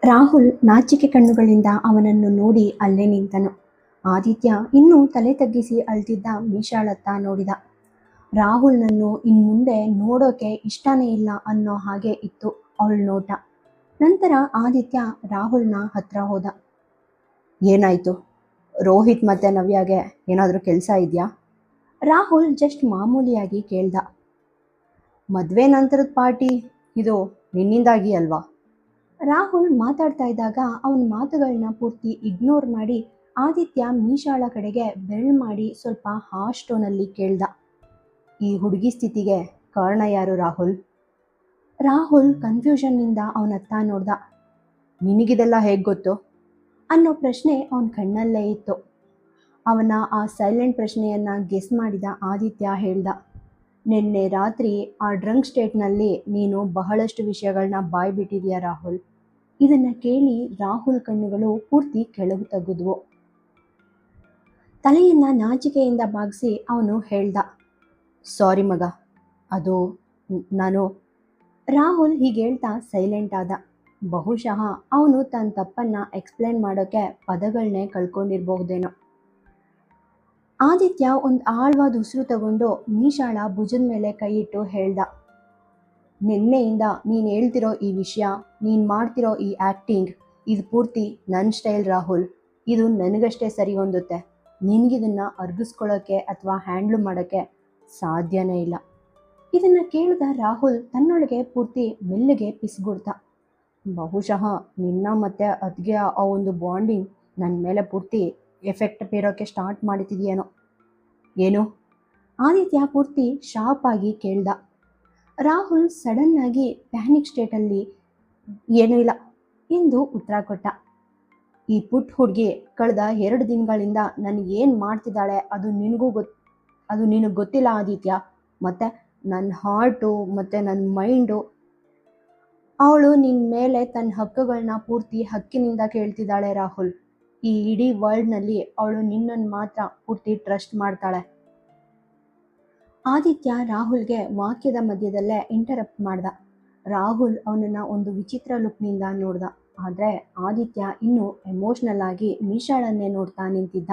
ರಾಹುಲ್ ನಾಚಿಕೆ ಕಣ್ಣುಗಳಿಂದ ಅವನನ್ನು ನೋಡಿ ಅಲ್ಲೇ ನಿಂತನು. ಆದಿತ್ಯ ಇನ್ನೂ ತಲೆ ತಗ್ಗಿಸಿ ಅಳ್ತಿದ್ದ ಮೀಶಾಳತ್ತ ನೋಡಿದ. ರಾಹುಲ್ನನ್ನು ಇನ್ಮುಂದೆ ನೋಡೋಕೆ ಇಷ್ಟನೇ ಇಲ್ಲ ಅನ್ನೋ ಹಾಗೆ ಇತ್ತು ಅವಳ ನೋಟ. ನಂತರ ಆದಿತ್ಯ ರಾಹುಲ್ನ ಹತ್ರ ಹೋದ. ಏನಾಯ್ತು? ರೋಹಿತ್ ಮತ್ತೆ ನವ್ಯಾಗೆ ಏನಾದರೂ ಕೆಲಸ ಇದೆಯಾ? ರಾಹುಲ್ ಜಸ್ಟ್ ಮಾಮೂಲಿಯಾಗಿ ಕೇಳ್ದ. ಮದುವೆ ನಂತರದ ಪಾರ್ಟಿ ಇದು ನಿನ್ನಿಂದಾಗಿ ಅಲ್ವಾ? ರಾಹುಲ್ ಮಾತಾಡ್ತಾ ಇದ್ದಾಗ ಅವನ ಮಾತುಗಳನ್ನ ಪೂರ್ತಿ ಇಗ್ನೋರ್ ಮಾಡಿ ಆದಿತ್ಯ ಮೀಶಾಳ ಕಡೆಗೆ ಬೆರಳು ಮಾಡಿ ಸ್ವಲ್ಪ ಹಾಶ್ ಟೋನಲ್ಲಿ ಕೇಳ್ದ. ಈ ಹುಡುಗಿ ಸ್ಥಿತಿಗೆ ಕಾರಣ ಯಾರು ರಾಹುಲ್? ರಾಹುಲ್ ಕನ್ಫ್ಯೂಷನ್ನಿಂದ ಅವನತ್ತ ನೋಡ್ದ. ನಿನಗಿದೆಲ್ಲ ಹೇಗೆ ಗೊತ್ತು ಅನ್ನೋ ಪ್ರಶ್ನೆ ಅವನ ಕಣ್ಣಲ್ಲೇ ಇತ್ತು. ಅವನ ಆ ಸೈಲೆಂಟ್ ಪ್ರಶ್ನೆಯನ್ನು ಗೆಸ್ ಮಾಡಿದ ಆದಿತ್ಯ ಹೇಳ್ದ. ನಿನ್ನೆ ರಾತ್ರಿ ಆ ಡ್ರಂಕ್ ಸ್ಟೇಟ್ನಲ್ಲಿ ನೀನು ಬಹಳಷ್ಟು ವಿಷಯಗಳನ್ನ ಬಾಯ್ಬಿಟ್ಟಿದೀಯ ರಾಹುಲ್. ಇದನ್ನು ಕೇಳಿ ರಾಹುಲ್ ಕಣ್ಣುಗಳು ಪೂರ್ತಿ ಕೆಳಗೆ ತಗ್ಗಿದ್ವು. ತಲೆಯನ್ನು ನಾಚಿಕೆಯಿಂದ ಬಾಗಿಸಿ ಅವನು ಹೇಳ್ದ. ಸಾರಿ ಮಗ, ಅದು ನಾನು. ರಾಹುಲ್ ಹೀಗೆ ಹೇಳ್ತಾ ಸೈಲೆಂಟ್ ಆದ. ಬಹುಶಃ ಅವನು ತನ್ನ ತಪ್ಪನ್ನು ಎಕ್ಸ್ಪ್ಲೇನ್ ಮಾಡೋಕ್ಕೆ ಪದಗಳನ್ನೇ ಕಳ್ಕೊಂಡಿರಬಹುದೇನೋ. ಆದಿತ್ಯ ಒಂದು ಆಳವಾದ ಉಸಿರು ತಗೊಂಡು ಮೀಶಾಳ ಭುಜದ ಮೇಲೆ ಕೈ ಇಟ್ಟು ಹೇಳ್ದ. ನಿನ್ನೆಯಿಂದ ನೀನು ಹೇಳ್ತಿರೋ ಈ ವಿಷಯ, ನೀನು ಮಾಡ್ತಿರೋ ಈ ಆ್ಯಕ್ಟಿಂಗ್, ಇದು ಪೂರ್ತಿ ನನ್ನ ಸ್ಟೈಲ್ ರಾಹುಲ್. ಇದು ನನಗಷ್ಟೇ ಸರಿ ಹೊಂದುತ್ತೆ. ನಿನಗಿದನ್ನು ಅರ್ಗಿಸ್ಕೊಳ್ಳೋಕ್ಕೆ ಅಥವಾ ಹ್ಯಾಂಡ್ಲ್ ಮಾಡೋಕ್ಕೆ ಸಾಧ್ಯನೇ ಇಲ್ಲ. ಇದನ್ನು ಕೇಳಿದ ರಾಹುಲ್ ತನ್ನೊಳಗೆ ಪೂರ್ತಿ ಮೆಲ್ಲಗೆ ಪಿಸ್ಗುಡ್ತ. ಬಹುಶಃ ನಿನ್ನ ಮತ್ತು ಅದ್ಗೆ ಆ ಒಂದು ಬಾಂಡಿಂಗ್ ನನ್ನ ಮೇಲೆ ಪೂರ್ತಿ ಎಫೆಕ್ಟ್ ಬೀರೋಕ್ಕೆ ಸ್ಟಾರ್ಟ್ ಮಾಡ್ತಿದೆಯೇನೋ. ಏನು? ಆದಿತ್ಯ ಪೂರ್ತಿ ಶಾರ್ಪ್ ಆಗಿ ಕೇಳ್ದ. ರಾಹುಲ್ ಸಡನ್ನಾಗಿ ಪ್ಯಾನಿಕ್ ಸ್ಟೇಟಲ್ಲಿ ಏನೂ ಇಲ್ಲ ಎಂದು ಉತ್ತರ ಕೊಟ್ಟ. ಈ ಪುಟ್ಟ ಹುಡುಗಿ ಕಳೆದ 2 ದಿನಗಳಿಂದ ನನಗೇನು ಮಾಡ್ತಿದ್ದಾಳೆ ಅದು ನಿನಗೆ ಗೊತ್ತಿಲ್ಲ ಆದಿತ್ಯ. ಮತ್ತು ನನ್ನ ಹಾರ್ಟು ಮತ್ತು ನನ್ನ ಮೈಂಡು, ಅವಳು ನಿನ್ನ ಮೇಲೆ ತನ್ನ ಹಕ್ಕುಗಳನ್ನ ಪೂರ್ತಿ ಹಕ್ಕಿನಿಂದ ಕೇಳ್ತಿದ್ದಾಳೆ ರಾಹುಲ್. ಈ ಇಡೀ ವರ್ಲ್ಡ್ನಲ್ಲಿ ಅವಳು ನಿನ್ನನ್ನು ಮಾತ್ರ ಪೂರ್ತಿ ಟ್ರಸ್ಟ್ ಮಾಡ್ತಾಳೆ. ಆದಿತ್ಯ ರಾಹುಲ್ಗೆ ವಾಕ್ಯದ ಮಧ್ಯದಲ್ಲೇ ಇಂಟರಪ್ಟ್ ಮಾಡ್ದ. ರಾಹುಲ್ ಅವನನ್ನು ಒಂದು ವಿಚಿತ್ರ ಲುಕ್ನಿಂದ ನೋಡ್ದ. ಆದರೆ ಆದಿತ್ಯ ಇನ್ನೂ ಎಮೋಷ್ನಲ್ ಆಗಿ ಮೀಶಾಳನ್ನೇ ನೋಡ್ತಾ ನಿಂತಿದ್ದ.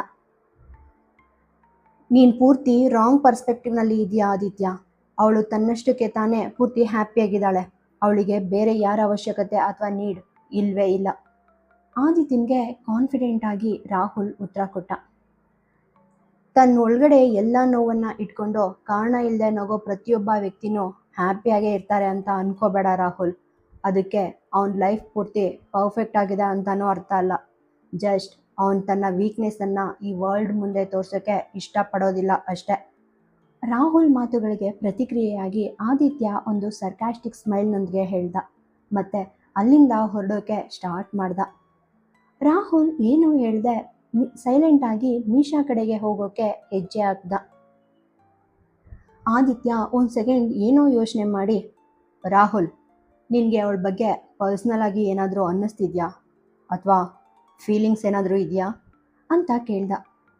ನೀನು ಪೂರ್ತಿ ರಾಂಗ್ ಪರ್ಸ್ಪೆಕ್ಟಿವ್ನಲ್ಲಿ ಇದೆಯಾ ಆದಿತ್ಯ. ಅವಳು ತನ್ನಷ್ಟಕ್ಕೆ ತಾನೇ ಪೂರ್ತಿ ಹ್ಯಾಪಿಯಾಗಿದ್ದಾಳೆ. ಅವಳಿಗೆ ಬೇರೆ ಯಾರ ಅವಶ್ಯಕತೆ ಅಥವಾ ನೀಡ್ ಇಲ್ಲವೇ ಇಲ್ಲ. ಆದಿತ್ಯನಿಗೆ ಕಾನ್ಫಿಡೆಂಟ್ ಆಗಿ ರಾಹುಲ್ ಉತ್ತರ ಕೊಟ್ಟ. ತನ್ನ ಒಳಗಡೆ ಎಲ್ಲ ನೋವನ್ನು ಇಟ್ಕೊಂಡು ಕಾರಣ ಇಲ್ಲದೆ ನಗೋ ಪ್ರತಿಯೊಬ್ಬ ವ್ಯಕ್ತಿನೂ ಹ್ಯಾಪಿಯಾಗೇ ಇರ್ತಾರೆ ಅಂತ ಅನ್ಕೋಬೇಡ ರಾಹುಲ್. ಅದಕ್ಕೆ ಅವನ ಲೈಫ್ ಪೂರ್ತಿ ಪರ್ಫೆಕ್ಟ್ ಆಗಿದೆ ಅಂತಲೂ ಅರ್ಥ ಅಲ್ಲ. ಜಸ್ಟ್ ಅವನು ತನ್ನ ವೀಕ್ನೆಸ್ಸನ್ನು ಈ ವರ್ಲ್ಡ್ ಮುಂದೆ ತೋರ್ಸೋಕ್ಕೆ ಇಷ್ಟಪಡೋದಿಲ್ಲ ಅಷ್ಟೇ. ರಾಹುಲ್ ಮಾತುಗಳಿಗೆ ಪ್ರತಿಕ್ರಿಯೆಯಾಗಿ ಆದಿತ್ಯ ಒಂದು ಸರ್ಕಾಸ್ಟಿಕ್ ಸ್ಮೈಲ್ನೊಂದಿಗೆ ಹೇಳ್ದ. ಮತ್ತೆ ಅಲ್ಲಿಂದ ಹೊರಡೋಕೆ ಸ್ಟಾರ್ಟ್ ಮಾಡ್ದ. ರಾಹುಲ್ ಏನೂ ಹೇಳ್ದೆ ಸೈಲೆಂಟಾಗಿ ಮೀಶಾ ಕಡೆಗೆ ಹೋಗೋಕೆ ಹೆಜ್ಜೆ ಹಾಕ್ದ. ಆದಿತ್ಯ ಒಂದು ಸೆಕೆಂಡ್ ಏನೋ ಯೋಚನೆ ಮಾಡಿ, ರಾಹುಲ್, ನಿನಗೆ ಅವಳ ಬಗ್ಗೆ ಪರ್ಸ್ನಲ್ ಆಗಿ ಏನಾದರೂ ಅನ್ನಿಸ್ತಿದ್ಯಾ ಅಥವಾ ಫೀಲಿಂಗ್ಸ್ ಏನಾದರೂ ಇದೆಯಾ ಅಂತ ಕೇಳ್ದ.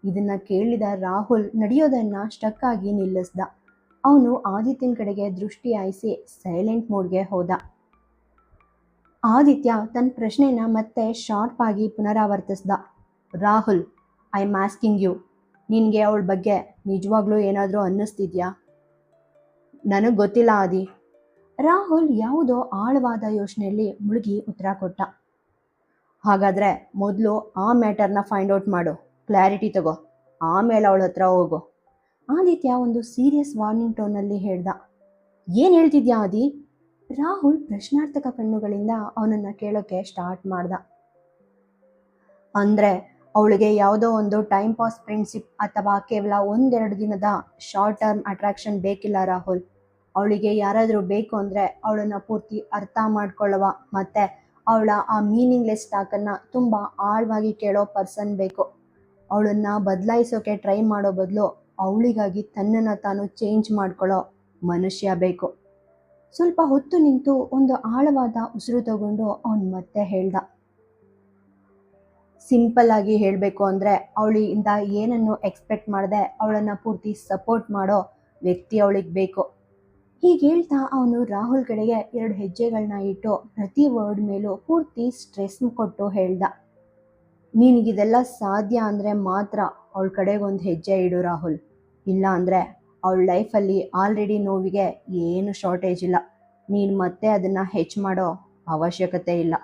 ಇದನ್ನು ಕೇಳಿದ ರಾಹುಲ್ ನಡೆಯೋದನ್ನು ಸ್ಟಕ್ ಆಗಿ ನಿಲ್ಲಿಸ್ದ. ಅವನು ಆದಿತ್ಯನ ಕಡೆಗೆ ದೃಷ್ಟಿ ಹಾಯಿಸಿ ಸೈಲೆಂಟ್ ಮೋಡ್ಗೆ ಹೋದ. ಆದಿತ್ಯ ತನ್ನ ಪ್ರಶ್ನೆನ ಮತ್ತೆ ಶಾರ್ಪ್ ಆಗಿ ಪುನರಾವರ್ತಿಸ್ದ. Rahul, I am asking you, ನಿನಗೆ ಅವಳ ಬಗ್ಗೆ ನಿಜವಾಗ್ಲೂ ಏನಾದರೂ ಅನ್ನಿಸ್ತಿದ್ಯಾ? ನನಗೆ ಗೊತ್ತಿಲ್ಲ ಆದಿ. ರಾಹುಲ್ ಯಾವುದೋ ಆಳವಾದ ಯೋಚನೆಯಲ್ಲಿ ಮುಳುಗಿ ಉತ್ತರ ಕೊಟ್ಟ. ಹಾಗಾದರೆ ಮೊದಲು ಆ ಮ್ಯಾಟರ್ನ ಫೈಂಡ್ ಔಟ್ ಮಾಡು, ಕ್ಲಾರಿಟಿ ತಗೋ, ಆಮೇಲೆ ಅವಳ ಹತ್ರ ಹೋಗು. ಆದಿತ್ಯ ಒಂದು ಸೀರಿಯಸ್ ವಾರ್ನಿಂಗ್ ಟೋನಲ್ಲಿ ಹೇಳ್ದ. ಏನು ಹೇಳ್ತಿದ್ಯಾ ಆದಿ? ರಾಹುಲ್ ಪ್ರಶ್ನಾರ್ಥಕ ಕಣ್ಣುಗಳಿಂದ ಅವನನ್ನು ಕೇಳೋಕ್ಕೆ ಸ್ಟಾರ್ಟ್ ಮಾಡ್ದ. ಅಂದರೆ ಅವಳಿಗೆ ಯಾವುದೋ ಒಂದು ಟೈಮ್ ಪಾಸ್ ಫ್ರೆಂಡ್ಶಿಪ್ ಅಥವಾ ಕೇವಲ 1-2 ದಿನದ ಶಾರ್ಟ್ ಟರ್ಮ್ ಅಟ್ರಾಕ್ಷನ್ ಬೇಕಿಲ್ಲ ರಾಹುಲ್. ಅವಳಿಗೆ ಯಾರಾದರೂ ಬೇಕು ಅಂದರೆ ಅವಳನ್ನು ಪೂರ್ತಿ ಅರ್ಥ ಮಾಡ್ಕೊಳ್ಳುವ ಮತ್ತು ಅವಳ ಆ ಮೀನಿಂಗ್ಲೆಸ್ ಟಾಕನ್ನು ತುಂಬ ಆಳವಾಗಿ ಕೇಳೋ ಪರ್ಸನ್ ಬೇಕು. ಅವಳನ್ನು ಬದಲಾಯಿಸೋಕೆ ಟ್ರೈ ಮಾಡೋ ಬದಲು ಅವಳಿಗಾಗಿ ತನ್ನನ್ನು ತಾನು ಚೇಂಜ್ ಮಾಡ್ಕೊಳ್ಳೋ ಮನುಷ್ಯ ಬೇಕು. ಸ್ವಲ್ಪ ಹೊತ್ತು ನಿಂತು ಒಂದು ಆಳವಾದ ಉಸಿರು ತಗೊಂಡು ಅವನು ಮತ್ತೆ ಹೇಳ್ದ. ಸಿಂಪಲ್ ಆಗಿ ಹೇಳಬೇಕು ಅಂದರೆ ಅವಳಿಂದ ಏನನ್ನು ಎಕ್ಸ್ಪೆಕ್ಟ್ ಮಾಡದೆ ಅವಳನ್ನು ಪೂರ್ತಿ ಸಪೋರ್ಟ್ ಮಾಡೋ ವ್ಯಕ್ತಿ ಅವಳಿಗೆ ಬೇಕು. ಹೀಗೆ ಹೇಳ್ತಾ ಅವನು ರಾಹುಲ್ ಕಡೆಗೆ 2 ಹೆಜ್ಜೆಗಳನ್ನ ಇಟ್ಟು ಪ್ರತಿ ವರ್ಡ್ ಮೇಲೂ ಪೂರ್ತಿ ಸ್ಟ್ರೆಸ್ ಕೊಟ್ಟು ಹೇಳ್ದ, ನಿನಗಿದೆಲ್ಲ ಸಾಧ್ಯ ಅಂದರೆ ಮಾತ್ರ ಅವಳ ಕಡೆಗೆ ಒಂದು ಹೆಜ್ಜೆ ಇಡು ರಾಹುಲ್. ಇಲ್ಲ ಅಂದರೆ ಅವಳ ಲೈಫಲ್ಲಿ ಆಲ್ರೆಡಿ ನೋವಿಗೆ ಏನು ಶಾರ್ಟೇಜ್ ಇಲ್ಲ. ನೀನು ಮತ್ತೆ ಅದನ್ನು ಹೆಚ್ಚು ಮಾಡೋ ಅವಶ್ಯಕತೆ ಇಲ್ಲ.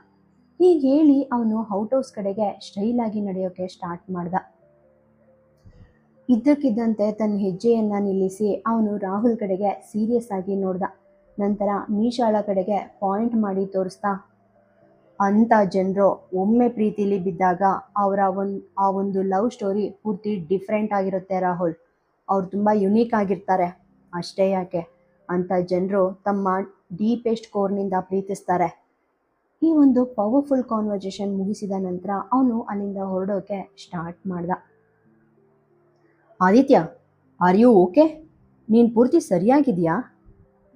ಹೀಗೆ ಹೇಳಿ ಅವನು ಔಟ್ ಹೌಸ್ ಕಡೆಗೆ ಸ್ಟೈಲಾಗಿ ನಡೆಯೋಕ್ಕೆ ಸ್ಟಾರ್ಟ್ ಮಾಡ್ದ. ಇದ್ದಕ್ಕಿದ್ದಂತೆ ತನ್ನ ಹೆಜ್ಜೆಯನ್ನು ನಿಲ್ಲಿಸಿ ಅವನು ರಾಹುಲ್ ಕಡೆಗೆ ಸೀರಿಯಸ್ ಆಗಿ ನೋಡ್ದ. ನಂತರ ಮೀಶಾಳ ಕಡೆಗೆ ಪಾಯಿಂಟ್ ಮಾಡಿ ತೋರಿಸ್ತಾ, ಅಂಥ ಜನರು ಒಮ್ಮೆ ಪ್ರೀತಿಲಿ ಬಿದ್ದಾಗ ಅವರ ಆ ಒಂದು ಲವ್ ಸ್ಟೋರಿ ಪೂರ್ತಿ ಡಿಫ್ರೆಂಟ್ ಆಗಿರುತ್ತೆ ರಾಹುಲ್. ಅವ್ರು ತುಂಬ ಯುನೀಕ್ ಆಗಿರ್ತಾರೆ. ಅಷ್ಟೇ ಯಾಕೆ, ಅಂಥ ಜನರು ತಮ್ಮ ಡೀಪೆಸ್ಟ್ ಕೋರ್ನಿಂದ ಪ್ರೀತಿಸ್ತಾರೆ. ಈ ಒಂದು ಪವರ್ಫುಲ್ ಕಾನ್ವರ್ಸೇಷನ್ ಮುಗಿಸಿದ ನಂತರ ಅವನು ಅಲ್ಲಿಂದ ಹೊರಡೋಕೆ ಸ್ಟಾರ್ಟ್ ಮಾಡ್ದ. Aditya, are you okay? ನೀನು ಪೂರ್ತಿ ಸರಿಯಾಗಿದೆಯಾ?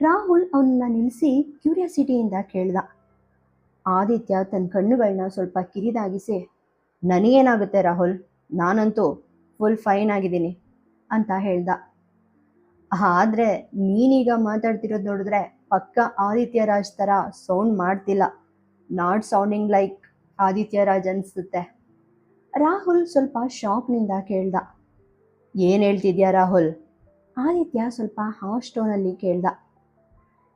ರಾಹುಲ್ ಅವನನ್ನ ನಿಲ್ಲಿಸಿ ಕ್ಯೂರಿಯಾಸಿಟಿಯಿಂದ ಕೇಳ್ದ. ಆದಿತ್ಯ ತನ್ನ ಕಣ್ಣುಗಳನ್ನ ಸ್ವಲ್ಪ ಕಿರಿದಾಗಿಸಿ, ನನಗೇನಾಗುತ್ತೆ ರಾಹುಲ್, ನಾನಂತೂ ಫುಲ್ ಫೈನ್ ಆಗಿದ್ದೀನಿ ಅಂತ ಹೇಳ್ದ. ಆದರೆ ನೀನೀಗ ಮಾತಾಡ್ತಿರೋದು ನೋಡಿದ್ರೆ ಪಕ್ಕ ಆದಿತ್ಯ ರಾಜ್ ಥರ ಸೌಂಡ್ ಮಾಡ್ತಿಲ್ಲ. Not sounding like Aditya Raj ಅನಿಸುತ್ತೆ. ರಾಹುಲ್ ಸ್ವಲ್ಪ ಶಾಕ್ನಿಂದ ಕೇಳ್ದ. ಏನು ಹೇಳ್ತಿದ್ಯಾ ರಾಹುಲ್? ಆದಿತ್ಯ ಸ್ವಲ್ಪ ಹಾರ್ಶ್ ಟೋನಲ್ಲಿ ಕೇಳ್ದ.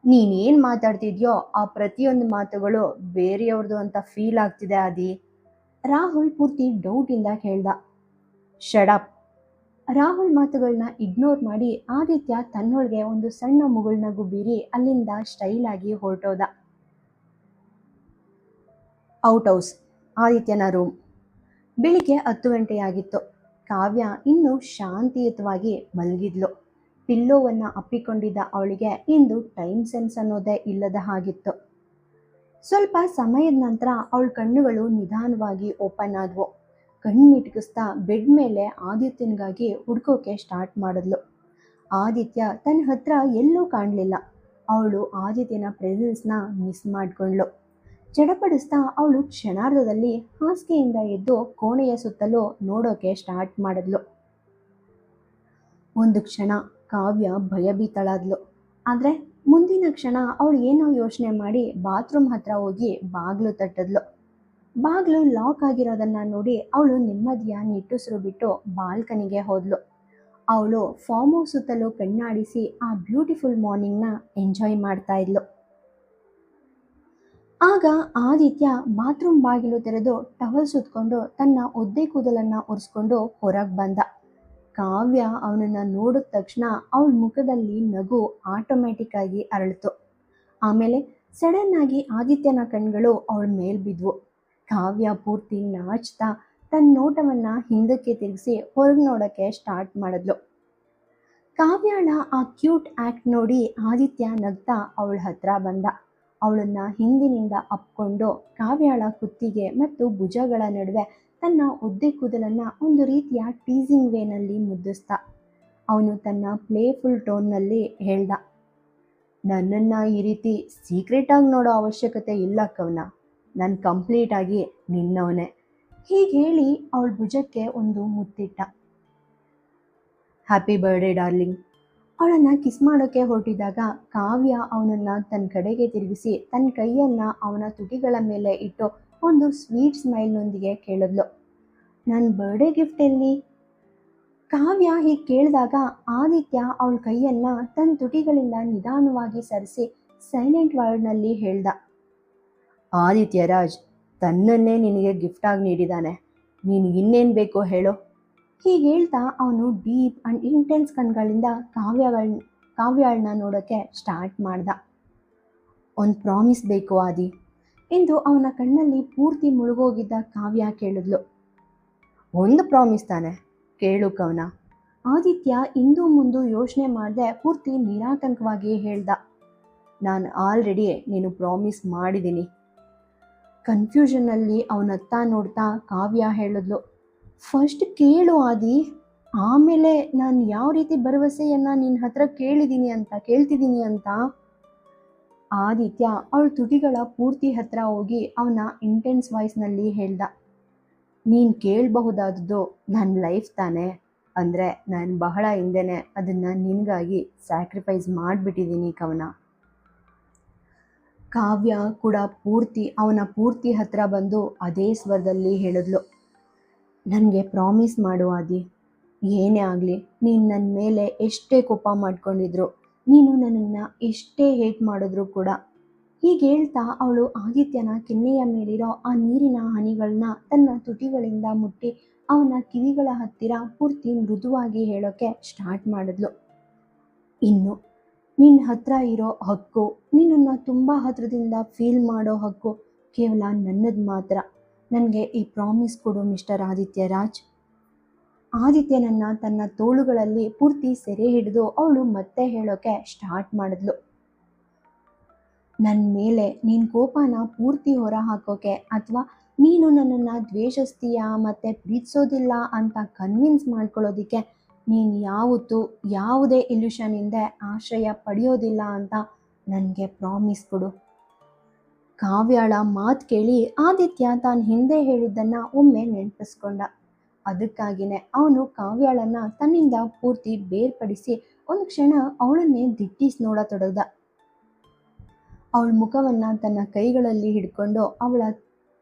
ನೀನೇನು ಮಾತಾಡ್ತಿದ್ಯೋ ಆ ಪ್ರತಿಯೊಂದು ಮಾತುಗಳು ಬೇರೆಯವ್ರದ್ದು ಅಂತ ಫೀಲ್ ಆಗ್ತಿದೆ ಆದಿ. ರಾಹುಲ್ ಪೂರ್ತಿ ಡೌಟಿಂದ ಕೇಳ್ದ. ಶಡಪ್. ರಾಹುಲ್ ಮಾತುಗಳನ್ನ ಇಗ್ನೋರ್ ಮಾಡಿ ಆದಿತ್ಯ ತನ್ನೊಳಗೆ ಒಂದು ಸಣ್ಣ ಮುಗುಳ್ನಗು ಬೀರಿ ಅಲ್ಲಿಂದ ಸ್ಟೈಲಾಗಿ ಹೊರಟೋದ. ಔಟ್ ಹೌಸ್, ಆದಿತ್ಯನ ರೂಮ್. ಬೆಳಿಗ್ಗೆ 10 ಗಂಟೆಯಾಗಿತ್ತು. ಕಾವ್ಯ ಇನ್ನೂ ಶಾಂತಿಯುತವಾಗಿ ಮಲಗಿದ್ಲು. ಪಿಲ್ಲೋವನ್ನು ಅಪ್ಪಿಕೊಂಡಿದ್ದ ಅವಳಿಗೆ ಇಂದು ಟೈಮ್ ಸೆನ್ಸ್ ಅನ್ನೋದೇ ಇಲ್ಲದ ಹಾಗಿತ್ತು. ಸ್ವಲ್ಪ ಸಮಯದ ನಂತರ ಅವಳ ಕಣ್ಣುಗಳು ನಿಧಾನವಾಗಿ ಓಪನ್ ಆದವು. ಕಣ್ಣು ಮಿಟುಕಿಸ್ತಾ ಬೆಡ್ ಮೇಲೆ ಆದಿತ್ಯನಿಗಾಗಿ ಹುಡ್ಕೋಕೆ ಸ್ಟಾರ್ಟ್ ಮಾಡಿದ್ಲು. ಆದಿತ್ಯ ತನ್ನ ಹತ್ರ ಎಲ್ಲೂ ಕಾಣಲಿಲ್ಲ. ಅವಳು ಆದಿತ್ಯನ ಪ್ರೆಸೆನ್ಸ್ನ ಮಿಸ್ ಮಾಡಿಕೊಂಡ್ಳು. ಚಡಪಡಿಸ್ತಾ ಅವಳು ಕ್ಷಣಾರ್ಧದಲ್ಲಿ ಹಾಸಿಗೆಯಿಂದ ಎದ್ದು ಕೋಣೆಯ ಸುತ್ತಲೂ ನೋಡೋಕೆ ಸ್ಟಾರ್ಟ್ ಮಾಡಿದ್ಲು. ಒಂದು ಕ್ಷಣ ಕಾವ್ಯ ಭಯಭೀತಳಾದ್ಲು. ಆದರೆ ಮುಂದಿನ ಕ್ಷಣ ಅವಳು ಏನೋ ಯೋಚನೆ ಮಾಡಿ ಬಾತ್ರೂಮ್ ಹತ್ರ ಹೋಗಿ ಬಾಗಿಲು ತಟ್ಟಿದ್ಲು. ಬಾಗಿಲು ಲಾಕ್ ಆಗಿರೋದನ್ನ ನೋಡಿ ಅವಳು ನೆಮ್ಮದಿಯ ನಿಟ್ಟುಸಿರು ಬಿಟ್ಟು ಬಾಲ್ಕನಿಗೆ ಹೋದ್ಲು. ಅವಳು ಫಾರ್ಮ್ ಹೌಸ್ ಸುತ್ತಲೂ ಕಣ್ಣಾಡಿಸಿ ಆ ಬ್ಯೂಟಿಫುಲ್ ಮಾರ್ನಿಂಗ್ನ ಎಂಜಾಯ್ ಮಾಡ್ತಾ ಇದ್ಲು. ಆಗ ಆದಿತ್ಯ ಬಾತ್ರೂಮ್ ಬಾಗಿಲು ತೆರೆದು ಟವಲ್ ಸುತ್ಕೊಂಡು ತನ್ನ ಒದ್ದೆ ಕೂದಲನ್ನು ಒರೆಸ್ಕೊಂಡು ಹೊರಗೆ ಬಂದ. ಕಾವ್ಯ ಅವನನ್ನ ನೋಡಿದ ತಕ್ಷಣ ಅವಳ ಮುಖದಲ್ಲಿ ನಗು ಆಟೋಮ್ಯಾಟಿಕ್ ಆಗಿ ಅರಳಿತು. ಆಮೇಲೆ ಸಡನ್ ಆಗಿ ಆದಿತ್ಯನ ಕಣ್ಗಳು ಅವಳ ಮೇಲ್ ಬಿದ್ವು. ಕಾವ್ಯ ಪೂರ್ತಿ ನಾಚ್ತಾ ತನ್ನ ನೋಟವನ್ನ ಹಿಂದಕ್ಕೆ ತಿರುಗಿಸಿ ಹೊರಗೆ ನೋಡೋಕ್ಕೆ ಸ್ಟಾರ್ಟ್ ಮಾಡಿದ್ಲು. ಕಾವ್ಯಳ ಆ ಕ್ಯೂಟ್ ಆ್ಯಕ್ಟ್ ನೋಡಿ ಆದಿತ್ಯ ನಗ್ತಾ ಅವಳ ಹತ್ರ ಬಂದ. ಅವಳನ್ನ ಹಿಂದಿನಿಂದ ಅಪ್ಕೊಂಡು ಕಾವ್ಯಳ ಕುತ್ತಿಗೆ ಮತ್ತು ಭುಜಗಳ ನಡುವೆ ತನ್ನ ಒದ್ದೆ ಕೂದಲನ್ನು ಒಂದು ರೀತಿಯ ಟೀಸಿಂಗ್ ವೇನಲ್ಲಿ ಮುದ್ದಿಸ್ತಾ ಅವನು ತನ್ನ ಪ್ಲೇಫುಲ್ ಟೋನ್ನಲ್ಲಿ ಹೇಳ್ದ, ನನ್ನನ್ನು ಈ ರೀತಿ ಸೀಕ್ರೆಟಾಗಿ ನೋಡೋ ಅವಶ್ಯಕತೆ ಇಲ್ಲ ಕವನ, ನಾನು ಕಂಪ್ಲೀಟಾಗಿ ನಿನ್ನವನೇ. ಹೀಗೆ ಹೇಳಿ ಅವಳ ಭುಜಕ್ಕೆ ಒಂದು ಮುತ್ತಿಟ್ಟ. Happy birthday darling. ಅವಳನ್ನು ಕಿಸ್ ಮಾಡೋಕ್ಕೆ ಹೊರಟಿದ್ದಾಗ ಕಾವ್ಯ ಅವನನ್ನು ತನ್ನ ಕಡೆಗೆ ತಿರುಗಿಸಿ ತನ್ನ ಕೈಯನ್ನು ಅವನ ತುಟಿಗಳ ಮೇಲೆ ಇಟ್ಟು ಒಂದು ಸ್ವೀಟ್ ಸ್ಮೈಲ್ನೊಂದಿಗೆ ಕೇಳಿದ್ಲು, ನನ್ನ ಬರ್ಡೇ ಗಿಫ್ಟ್ ಎಲ್ಲಿ? ಕಾವ್ಯ ಹೀಗೆ ಕೇಳಿದಾಗ ಆದಿತ್ಯ ಅವಳ ಕೈಯನ್ನು ತನ್ನ ತುಟಿಗಳಿಂದ ನಿಧಾನವಾಗಿ ಸರಿಸಿ ಸೈಲೆಂಟ್ ವರ್ಡ್ನಲ್ಲಿ ಹೇಳ್ದ, ಆದಿತ್ಯ ರಾಜ್ ತನ್ನನ್ನೇ ನಿನಗೆ ಗಿಫ್ಟಾಗಿ ನೀಡಿದ್ದಾನೆ, ನೀನು ಇನ್ನೇನು ಬೇಕೋ ಹೇಳೋ. ಹೀಗೆ ಹೇಳ್ತಾ ಅವನು ಡೀಪ್ ಆ್ಯಂಡ್ ಇಂಟೆನ್ಸ್ ಕಣ್ಗಳಿಂದ ಕಾವ್ಯಳನ್ನ ನೋಡೋಕ್ಕೆ ಸ್ಟಾರ್ಟ್ ಮಾಡ್ದ. ಒಂದು ಪ್ರಾಮಿಸ್ ಬೇಕು ಆದಿ ಎಂದು ಅವನ ಕಣ್ಣಲ್ಲಿ ಪೂರ್ತಿ ಮುಳುಗೋಗಿದ್ದ ಕಾವ್ಯ ಕೇಳಿದ್ಲು. ಒಂದು ಪ್ರಾಮಿಸ್ ತಾನೆ, ಕೇಳು ಕವನ. ಆದಿತ್ಯ ಇಂದು ಮುಂದೆ ಯೋಚನೆ ಮಾಡದೆ ಪೂರ್ತಿ ನಿರಾತಂಕವಾಗಿ ಹೇಳ್ದ, ನಾನು ಆಲ್ರೆಡಿ ನೀನು ಪ್ರಾಮಿಸ್ ಮಾಡಿದ್ದೀನಿ. ಕನ್ಫ್ಯೂಷನ್ನಲ್ಲಿ ಅವನತ್ತ ನೋಡ್ತಾ ಕಾವ್ಯ ಹೇಳಿದ್ಲು, ಫಸ್ಟ್ ಕೇಳು ಆದಿ, ಆಮೇಲೆ ನಾನು ಯಾವ ರೀತಿ ಭರವಸೆಯನ್ನು ನಿನ್ನ ಹತ್ರ ಕೇಳ್ತಿದ್ದೀನಿ ಅಂತ. ಆದಿತ್ಯ ಅವಳ ತುಟಿಗಳ ಪೂರ್ತಿ ಹತ್ರ ಹೋಗಿ ಅವನ ಇಂಟೆನ್ಸ್ ವಾಯ್ಸ್ನಲ್ಲಿ ಹೇಳ್ದ, ನೀನು ಕೇಳಬಹುದಾದದ್ದು ನನ್ನ ಲೈಫ್ ತಾನೆ, ಅಂದರೆ ನಾನು ಬಹಳ ಹಿಂದೆನೇ ಅದನ್ನು ನಿನಗಾಗಿ ಸ್ಯಾಕ್ರಿಫೈಸ್ ಮಾಡಿಬಿಟ್ಟಿದ್ದೀನಿ ಕವನ. ಕಾವ್ಯ ಕೂಡ ಅವನ ಪೂರ್ತಿ ಹತ್ರ ಬಂದು ಅದೇ ಸ್ವರದಲ್ಲಿ ಹೇಳಿದ್ಲು, ನನಗೆ ಪ್ರಾಮಿಸ್ ಮಾಡು ಆದಿ, ಏನೇ ಆಗಲಿ ನೀನು ನನ್ನ ಮೇಲೆ ಎಷ್ಟೇ ಕೋಪ ಮಾಡ್ಕೊಂಡಿದ್ರು, ನೀನು ನನ್ನನ್ನು ಎಷ್ಟೇ ಹೇಟ್ ಮಾಡಿದ್ರು ಕೂಡ. ಹೀಗೆ ಹೇಳ್ತಾ ಅವಳು ಆದಿತ್ಯನ ಕೆನ್ನೆಯ ಮೇಲಿರೋ ಆ ನೀರಿನ ಹನಿಗಳನ್ನ ತನ್ನ ತುಟಿಗಳಿಂದ ಮುಟ್ಟಿ ಅವನ ಕಿವಿಗಳ ಹತ್ತಿರ ಪೂರ್ತಿ ಮೃದುವಾಗಿ ಹೇಳೋಕ್ಕೆ ಸ್ಟಾರ್ಟ್ ಮಾಡಿದ್ಲು. ಇನ್ನು ನಿನ್ನ ಹತ್ರ ಇರೋ ಹಕ್ಕು, ನಿನ್ನನ್ನು ತುಂಬ ಹತ್ರದಿಂದ ಫೀಲ್ ಮಾಡೋ ಹಕ್ಕು ಕೇವಲ ನನ್ನದು ಮಾತ್ರ. ನನಗೆ ಈ ಪ್ರಾಮಿಸ್ ಕೊಡು ಮಿಸ್ಟರ್ ಆದಿತ್ಯ ರಾಜ್. ಆದಿತ್ಯನನ್ನು ತನ್ನ ತೋಳುಗಳಲ್ಲಿ ಪೂರ್ತಿ ಸೆರೆ ಹಿಡಿದು ಅವಳು ಮತ್ತೆ ಹೇಳೋಕ್ಕೆ ಸ್ಟಾರ್ಟ್ ಮಾಡಿದ್ಲು. ನನ್ನ ಮೇಲೆ ನಿನ್ನ ಕೋಪನ ಪೂರ್ತಿ ಹೊರ ಹಾಕೋಕೆ ಅಥವಾ ನೀನು ನನ್ನನ್ನು ದ್ವೇಷಿಸ್ತೀಯಾ ಮತ್ತು ಪ್ರೀತಿಸೋದಿಲ್ಲ ಅಂತ ಕನ್ವಿನ್ಸ್ ಮಾಡ್ಕೊಳ್ಳೋದಕ್ಕೆ ನೀನು ಯಾವತ್ತೂ ಯಾವುದೇ ಇಲ್ಯೂಷನಿಂದ ಆಶ್ರಯ ಪಡೆಯೋದಿಲ್ಲ ಅಂತ ನನಗೆ ಪ್ರಾಮಿಸ್ ಕೊಡು. ಕಾವ್ಯಾಳ ಮಾತು ಕೇಳಿ ಆದಿತ್ಯ ತಾನು ಹಿಂದೆ ಹೇಳಿದ್ದನ್ನು ಒಮ್ಮೆ ನೆನಪಿಸ್ಕೊಂಡ. ಅದಕ್ಕಾಗಿಯೇ ಅವನು ಕಾವ್ಯಾಳನ್ನು ತನ್ನಿಂದ ಪೂರ್ತಿ ಬೇರ್ಪಡಿಸಿ ಒಂದು ಕ್ಷಣ ಅವಳನ್ನೇ ದಿಟ್ಟಿಸಿ ನೋಡತೊಡಗ್ದ. ಅವಳ ಮುಖವನ್ನು ತನ್ನ ಕೈಗಳಲ್ಲಿ ಹಿಡ್ಕೊಂಡು ಅವಳ